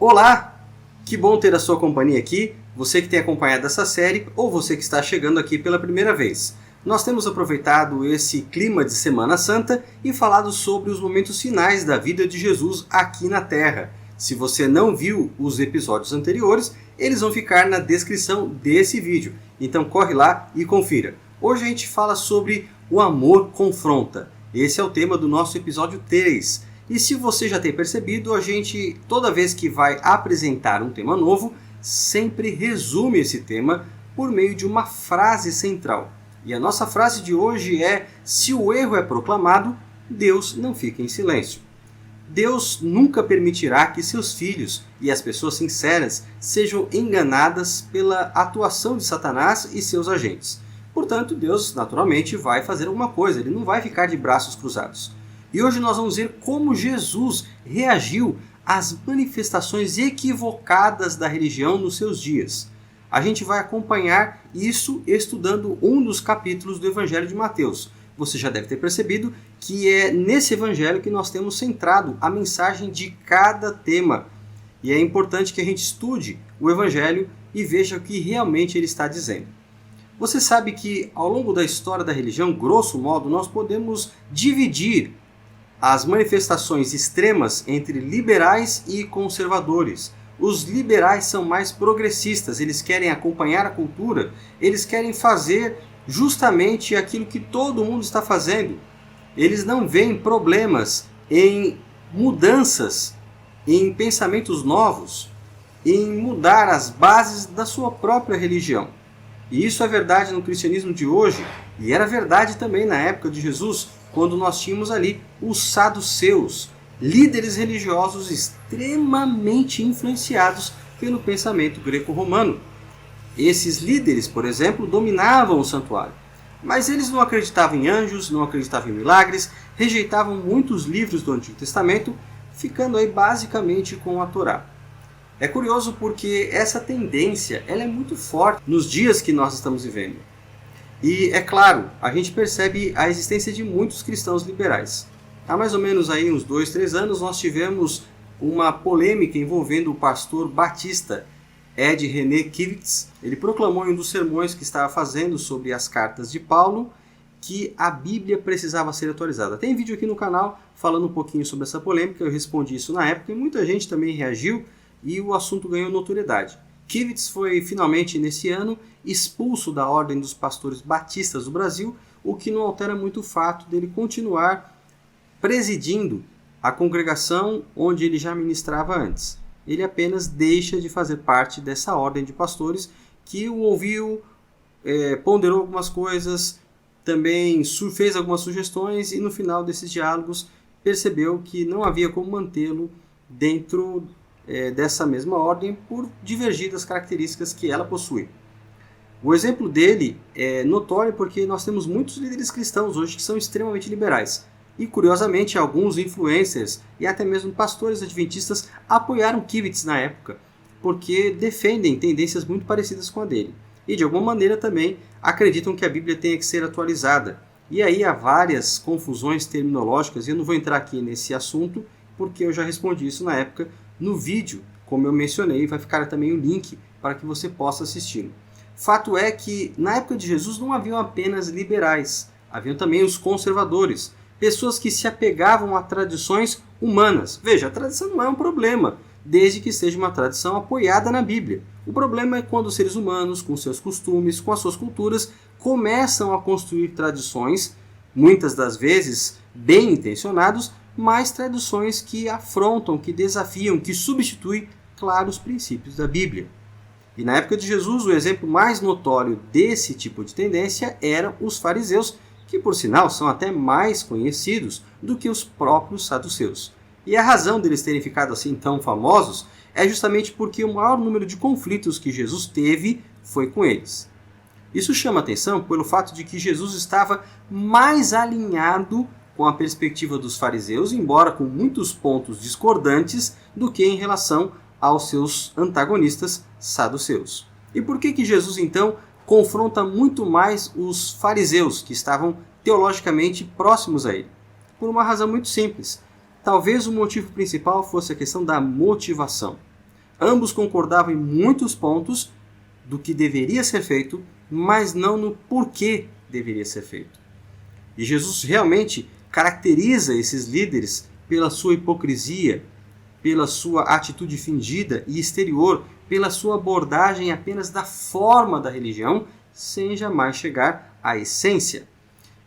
Olá, que bom ter a sua companhia aqui, você que tem acompanhado essa série ou você que está chegando aqui pela primeira vez. Nós temos aproveitado esse clima de Semana Santa e falado sobre os momentos finais da vida de Jesus aqui na Terra. Se você não viu os episódios anteriores, eles vão ficar na descrição desse vídeo. Então corre lá e confira. Hoje a gente fala sobre o amor confronta. Esse é o tema do nosso episódio 3. E se você já tem percebido, a gente, toda vez que vai apresentar um tema novo, sempre resume esse tema por meio de uma frase central. E a nossa frase de hoje é: se o erro é proclamado, Deus não fica em silêncio. Deus nunca permitirá que seus filhos e as pessoas sinceras sejam enganadas pela atuação de Satanás e seus agentes. Portanto, Deus naturalmente vai fazer alguma coisa, ele não vai ficar de braços cruzados. E hoje nós vamos ver como Jesus reagiu às manifestações equivocadas da religião nos seus dias. A gente vai acompanhar isso estudando um dos capítulos do Evangelho de Mateus. Você já deve ter percebido que é nesse Evangelho que nós temos centrado a mensagem de cada tema. E é importante que a gente estude o Evangelho e veja o que realmente ele está dizendo. Você sabe que ao longo da história da religião, grosso modo, nós podemos dividir as manifestações extremas entre liberais e conservadores. Os liberais são mais progressistas, eles querem acompanhar a cultura, eles querem fazer justamente aquilo que todo mundo está fazendo. Eles não veem problemas em mudanças, em pensamentos novos, em mudar as bases da sua própria religião. E isso é verdade no cristianismo de hoje, e era verdade também na época de Jesus, quando nós tínhamos ali os saduceus, líderes religiosos extremamente influenciados pelo pensamento greco-romano. Esses líderes, por exemplo, dominavam o santuário, mas eles não acreditavam em anjos, não acreditavam em milagres, rejeitavam muitos livros do Antigo Testamento, ficando aí basicamente com a Torá. É curioso porque essa tendência ela é muito forte nos dias que nós estamos vivendo. E, é claro, a gente percebe a existência de muitos cristãos liberais. Há mais ou menos aí uns 2, 3 anos nós tivemos uma polêmica envolvendo o pastor batista Ed René Kivitz. Ele proclamou em um dos sermões que estava fazendo sobre as cartas de Paulo que a Bíblia precisava ser atualizada. Tem vídeo aqui no canal falando um pouquinho sobre essa polêmica, eu respondi isso na época e muita gente também reagiu e o assunto ganhou notoriedade. Kivitz foi finalmente nesse ano expulso da Ordem dos Pastores Batistas do Brasil, o que não altera muito o fato dele continuar presidindo a congregação onde ele já ministrava antes. Ele apenas deixa de fazer parte dessa ordem de pastores que o ouviu, ponderou algumas coisas, também fez algumas sugestões e no final desses diálogos percebeu que não havia como mantê-lo dentro dessa mesma ordem por divergir das características que ela possui. O exemplo dele é notório porque nós temos muitos líderes cristãos hoje que são extremamente liberais. E curiosamente alguns influencers e até mesmo pastores adventistas apoiaram Kivitz na época, porque defendem tendências muito parecidas com a dele. E de alguma maneira também acreditam que a Bíblia tenha que ser atualizada. E aí há várias confusões terminológicas e eu não vou entrar aqui nesse assunto porque eu já respondi isso na época no vídeo, como eu mencionei, vai ficar também o link para que você possa assistir. Fato é que na época de Jesus não haviam apenas liberais, haviam também os conservadores, pessoas que se apegavam a tradições humanas. Veja, a tradição não é um problema, desde que seja uma tradição apoiada na Bíblia. O problema é quando os seres humanos, com seus costumes, com as suas culturas, começam a construir tradições, muitas das vezes bem intencionados, mas tradições que afrontam, que desafiam, que substituem, claro, os princípios da Bíblia. E na época de Jesus, o exemplo mais notório desse tipo de tendência eram os fariseus, que por sinal são até mais conhecidos do que os próprios saduceus. E a razão deles terem ficado assim tão famosos é justamente porque o maior número de conflitos que Jesus teve foi com eles. Isso chama atenção pelo fato de que Jesus estava mais alinhado com a perspectiva dos fariseus, embora com muitos pontos discordantes, do que em relação aos seus antagonistas saduceus. E por que Jesus então confronta muito mais os fariseus, que estavam teologicamente próximos a ele? Por uma razão muito simples. Talvez o motivo principal fosse a questão da motivação. Ambos concordavam em muitos pontos do que deveria ser feito, mas não no porquê deveria ser feito. E Jesus realmente caracteriza esses líderes pela sua hipocrisia, pela sua atitude fingida e exterior, pela sua abordagem apenas da forma da religião, sem jamais chegar à essência.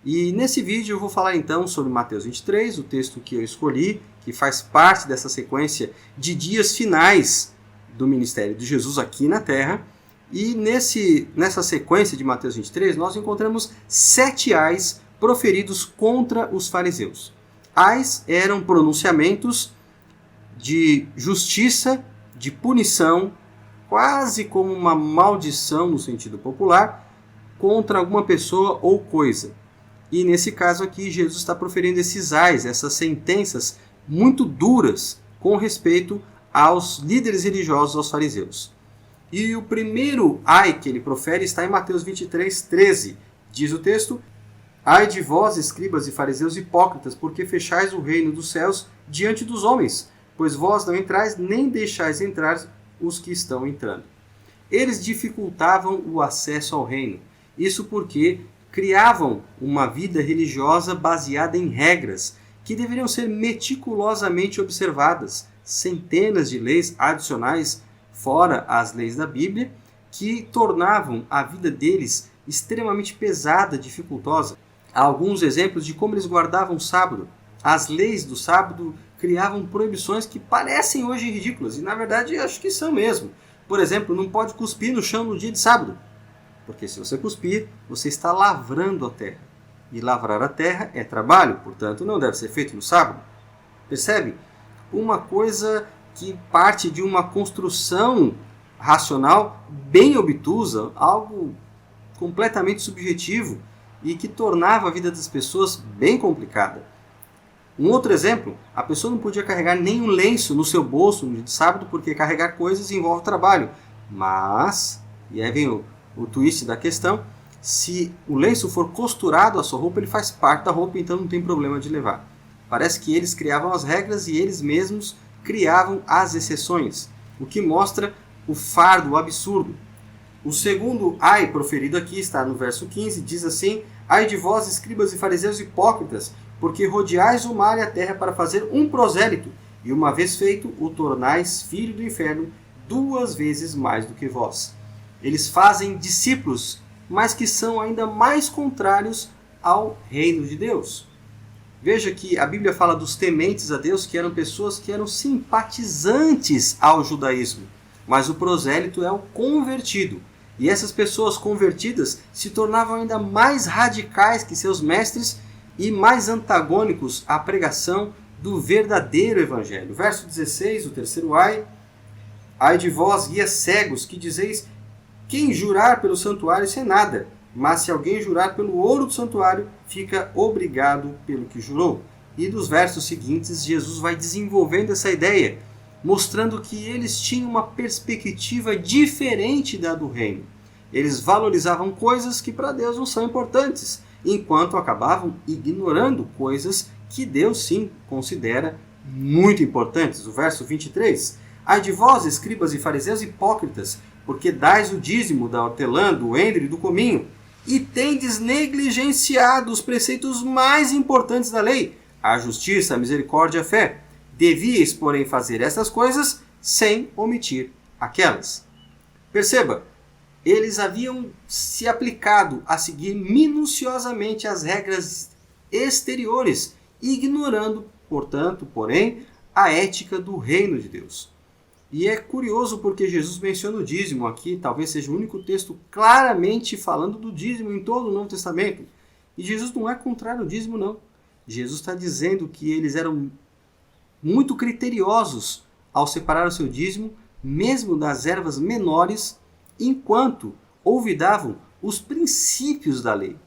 E nesse vídeo eu vou falar então sobre Mateus 23, o texto que eu escolhi, que faz parte dessa sequência de dias finais do ministério de Jesus aqui na Terra. E nessa sequência de Mateus 23, nós encontramos 7 ais proferidos contra os fariseus. Ais eram pronunciamentos de justiça, de punição, quase como uma maldição no sentido popular, contra alguma pessoa ou coisa. E nesse caso aqui, Jesus está proferindo esses ais, essas sentenças muito duras com respeito aos líderes religiosos, aos fariseus. E o primeiro ai que ele profere está em Mateus 23, 13. Diz o texto: Ai de vós, escribas e fariseus hipócritas, porque fechais o reino dos céus diante dos homens, pois vós não entrais nem deixais entrar os que estão entrando. Eles dificultavam o acesso ao reino. Isso porque criavam uma vida religiosa baseada em regras que deveriam ser meticulosamente observadas, centenas de leis adicionais, fora as leis da Bíblia, que tornavam a vida deles extremamente pesada, dificultosa. Há alguns exemplos de como eles guardavam o sábado. As leis do sábado criavam proibições que parecem hoje ridículas, e na verdade acho que são mesmo. Por exemplo, não pode cuspir no chão no dia de sábado, porque se você cuspir, você está lavrando a terra. E lavrar a terra é trabalho, portanto não deve ser feito no sábado. Percebe? Uma coisa que parte de uma construção racional bem obtusa, algo completamente subjetivo e que tornava a vida das pessoas bem complicada. Um outro exemplo, a pessoa não podia carregar nenhum lenço no seu bolso no dia de sábado, porque carregar coisas envolve trabalho. Mas, e aí vem o twist da questão, se o lenço for costurado à sua roupa, ele faz parte da roupa, então não tem problema de levar. Parece que eles criavam as regras e eles mesmos criavam as exceções, o que mostra o fardo, o absurdo. O segundo ai proferido aqui está no verso 15, diz assim: Ai de vós, escribas e fariseus hipócritas, porque rodeais o mar e a terra para fazer um prosélito, e uma vez feito, o tornais filho do inferno 2 vezes mais do que vós. Eles fazem discípulos, mas que são ainda mais contrários ao reino de Deus. Veja que a Bíblia fala dos tementes a Deus, que eram pessoas que eram simpatizantes ao judaísmo, mas o prosélito é o convertido. E essas pessoas convertidas se tornavam ainda mais radicais que seus mestres e mais antagônicos à pregação do verdadeiro evangelho. Verso 16, o terceiro ai: Ai de vós, guias cegos, que dizeis: quem jurar pelo santuário, isso é nada, mas se alguém jurar pelo ouro do santuário, fica obrigado pelo que jurou. E dos versos seguintes, Jesus vai desenvolvendo essa ideia, mostrando que eles tinham uma perspectiva diferente da do reino. Eles valorizavam coisas que para Deus não são importantes, enquanto acabavam ignorando coisas que Deus sim considera muito importantes. O verso 23: Ai de vós, escribas e fariseus hipócritas, porque dais o dízimo da hortelã, do endro e do cominho, e tendes negligenciado os preceitos mais importantes da lei, a justiça, a misericórdia e a fé. Devíeis, porém, fazer estas coisas sem omitir aquelas. Perceba, eles haviam se aplicado a seguir minuciosamente as regras exteriores, ignorando, portanto, porém, a ética do reino de Deus. E é curioso porque Jesus menciona o dízimo aqui, talvez seja o único texto claramente falando do dízimo em todo o Novo Testamento. E Jesus não é contrário ao dízimo, não. Jesus está dizendo que eles eram muito criteriosos ao separar o seu dízimo, mesmo das ervas menores, enquanto olvidavam os princípios da lei.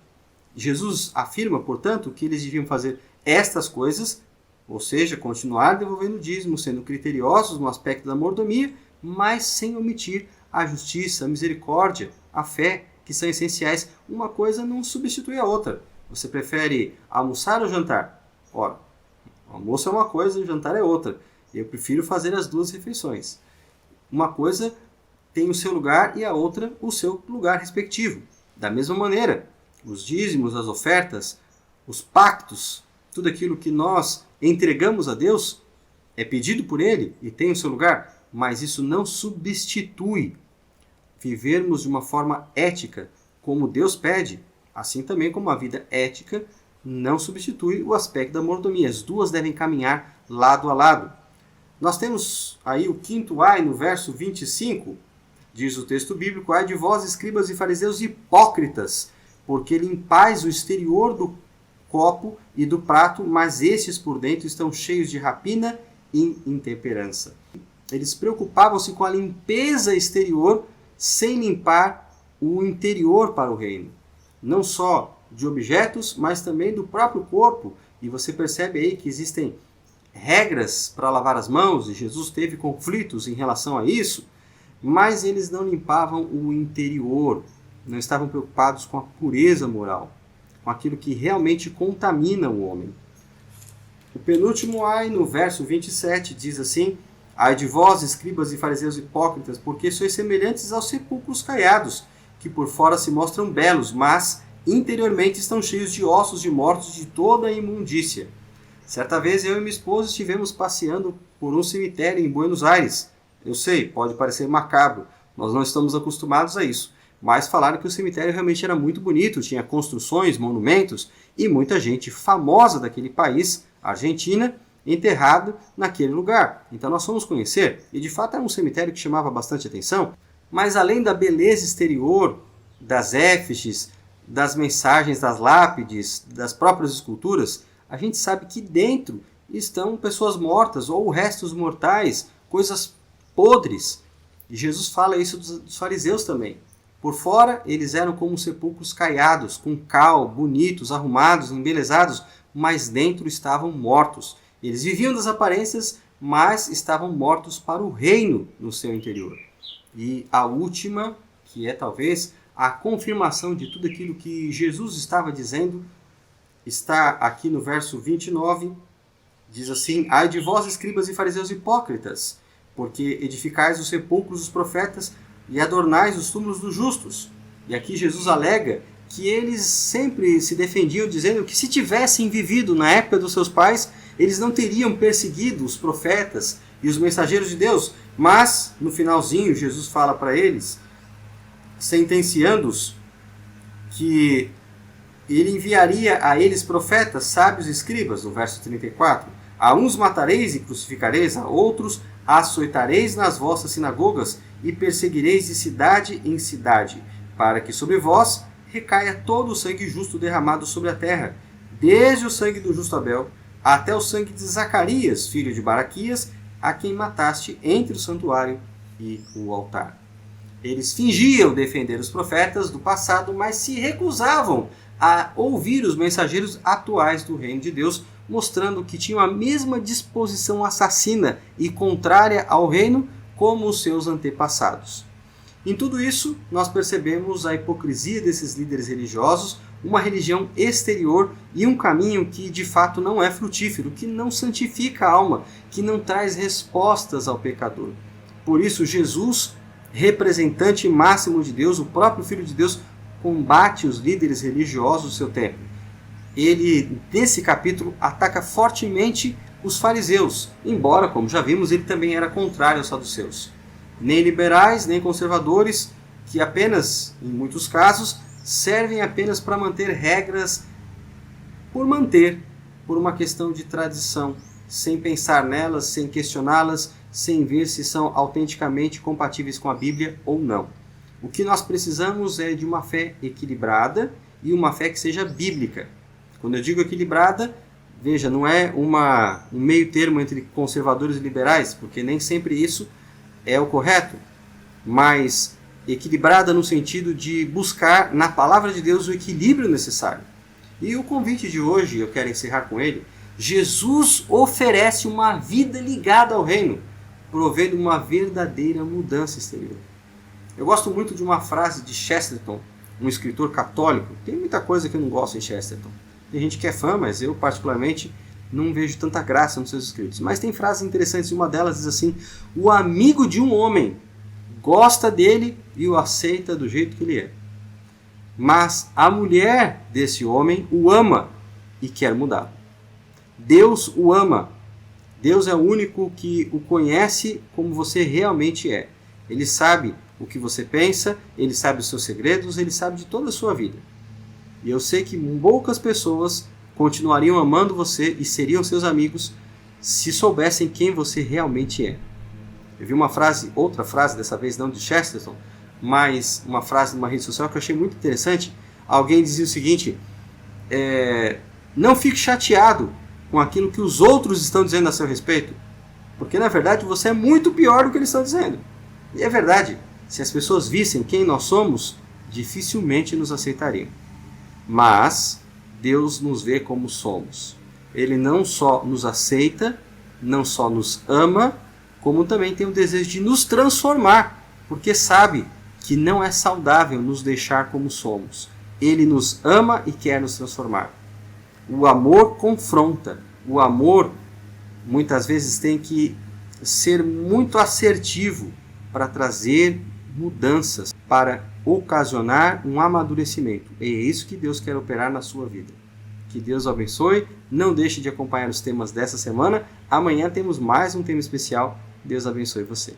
Jesus afirma, portanto, que eles deviam fazer estas coisas, ou seja, continuar devolvendo o dízimo, sendo criteriosos no aspecto da mordomia, mas sem omitir a justiça, a misericórdia, a fé, que são essenciais. Uma coisa não substitui a outra. Você prefere almoçar ou jantar? Ora, o almoço é uma coisa e o jantar é outra. Eu prefiro fazer as 2 refeições. Uma coisa tem o seu lugar e a outra o seu lugar respectivo. Da mesma maneira, os dízimos, as ofertas, os pactos, tudo aquilo que nós entregamos a Deus é pedido por Ele e tem o seu lugar, mas isso não substitui vivermos de uma forma ética como Deus pede, assim também como a vida ética não substitui o aspecto da mordomia. As duas devem caminhar lado a lado. Nós temos aí o quinto ai no verso 25, diz o texto bíblico: ai de vós, escribas e fariseus hipócritas, porque limpais o exterior do copo e do prato, mas estes por dentro estão cheios de rapina e intemperança. Eles preocupavam-se com a limpeza exterior sem limpar o interior para o reino. Não só de objetos, mas também do próprio corpo. E você percebe aí que existem regras para lavar as mãos, e Jesus teve conflitos em relação a isso, mas eles não limpavam o interior, não estavam preocupados com a pureza moral, com aquilo que realmente contamina o homem. O penúltimo ai, no verso 27, diz assim: ai de vós, escribas e fariseus hipócritas, porque sois semelhantes aos sepulcros caiados, que por fora se mostram belos, mas interiormente estão cheios de ossos de mortos, de toda a imundícia. Certa vez eu e minha esposa estivemos passeando por um cemitério em Buenos Aires. Eu sei, pode parecer macabro, nós não estamos acostumados a isso, mas falaram que o cemitério realmente era muito bonito, tinha construções, monumentos e muita gente famosa daquele país, Argentina, enterrado naquele lugar. Então nós fomos conhecer, e de fato era um cemitério que chamava bastante atenção, mas além da beleza exterior, das efígies, das mensagens das lápides, das próprias esculturas, a gente sabe que dentro estão pessoas mortas ou restos mortais, coisas podres. E Jesus fala isso dos fariseus também. Por fora, eles eram como sepulcros caiados, com cal, bonitos, arrumados, embelezados, mas dentro estavam mortos. Eles viviam das aparências, mas estavam mortos para o reino no seu interior. E a última, que é talvez a confirmação de tudo aquilo que Jesus estava dizendo, está aqui no verso 29, diz assim: ai de vós, escribas e fariseus hipócritas, porque edificais os sepulcros dos profetas e adornais os túmulos dos justos. E aqui Jesus alega que eles sempre se defendiam dizendo que se tivessem vivido na época dos seus pais, eles não teriam perseguido os profetas e os mensageiros de Deus. Mas, no finalzinho, Jesus fala para eles, sentenciando-os, que ele enviaria a eles profetas, sábios e escribas, no verso 34. A uns matareis e crucificareis, a outros açoitareis nas vossas sinagogas e perseguireis de cidade em cidade, para que sobre vós recaia todo o sangue justo derramado sobre a terra, desde o sangue do justo Abel até o sangue de Zacarias, filho de Baraquias, a quem mataste entre o santuário e o altar. Eles fingiam defender os profetas do passado, mas se recusavam a ouvir os mensageiros atuais do reino de Deus, mostrando que tinham a mesma disposição assassina e contrária ao reino como os seus antepassados. Em tudo isso, nós percebemos a hipocrisia desses líderes religiosos, uma religião exterior e um caminho que de fato não é frutífero, que não santifica a alma, que não traz respostas ao pecador. Por isso, Jesus, representante máximo de Deus, o próprio Filho de Deus, combate os líderes religiosos do seu tempo. Ele, nesse capítulo, ataca fortemente os fariseus, embora, como já vimos, ele também era contrário aos saduceus. Nem liberais, nem conservadores, que apenas, em muitos casos, servem apenas para manter regras por manter, por uma questão de tradição, sem pensar nelas, sem questioná-las, sem ver se são autenticamente compatíveis com a Bíblia ou não. O que nós precisamos é de uma fé equilibrada e uma fé que seja bíblica. Quando eu digo equilibrada, veja, não é um meio termo entre conservadores e liberais, porque nem sempre isso é o correto, mas equilibrada no sentido de buscar na palavra de Deus o equilíbrio necessário. E o convite de hoje, eu quero encerrar com ele: Jesus oferece uma vida ligada ao reino, provendo uma verdadeira mudança exterior. Eu gosto muito de uma frase de Chesterton, um escritor católico. Tem muita coisa que eu não gosto em Chesterton. Tem gente que é fã, mas eu particularmente não vejo tanta graça nos seus escritos. Mas tem frases interessantes, e uma delas diz assim: o amigo de um homem gosta dele e o aceita do jeito que ele é. Mas a mulher desse homem o ama e quer mudá-lo. Deus o ama. Deus é o único que o conhece como você realmente é. Ele sabe o que você pensa, ele sabe os seus segredos, ele sabe de toda a sua vida. E eu sei que poucas pessoas continuariam amando você e seriam seus amigos se soubessem quem você realmente é. Eu vi uma frase, outra frase, dessa vez não de Chesterton, mas uma frase numa rede social que eu achei muito interessante. Alguém dizia o seguinte: não fique chateado com aquilo que os outros estão dizendo a seu respeito, porque na verdade você é muito pior do que eles estão dizendo. E é verdade, se as pessoas vissem quem nós somos, dificilmente nos aceitariam. Mas Deus nos vê como somos. Ele não só nos aceita, não só nos ama, como também tem o desejo de nos transformar, porque sabe que não é saudável nos deixar como somos. Ele nos ama e quer nos transformar. O amor confronta. O amor muitas vezes tem que ser muito assertivo para trazer mudanças, para ocasionar um amadurecimento. É isso que Deus quer operar na sua vida. Que Deus o abençoe. Não deixe de acompanhar os temas dessa semana. Amanhã temos mais um tema especial. Deus abençoe você.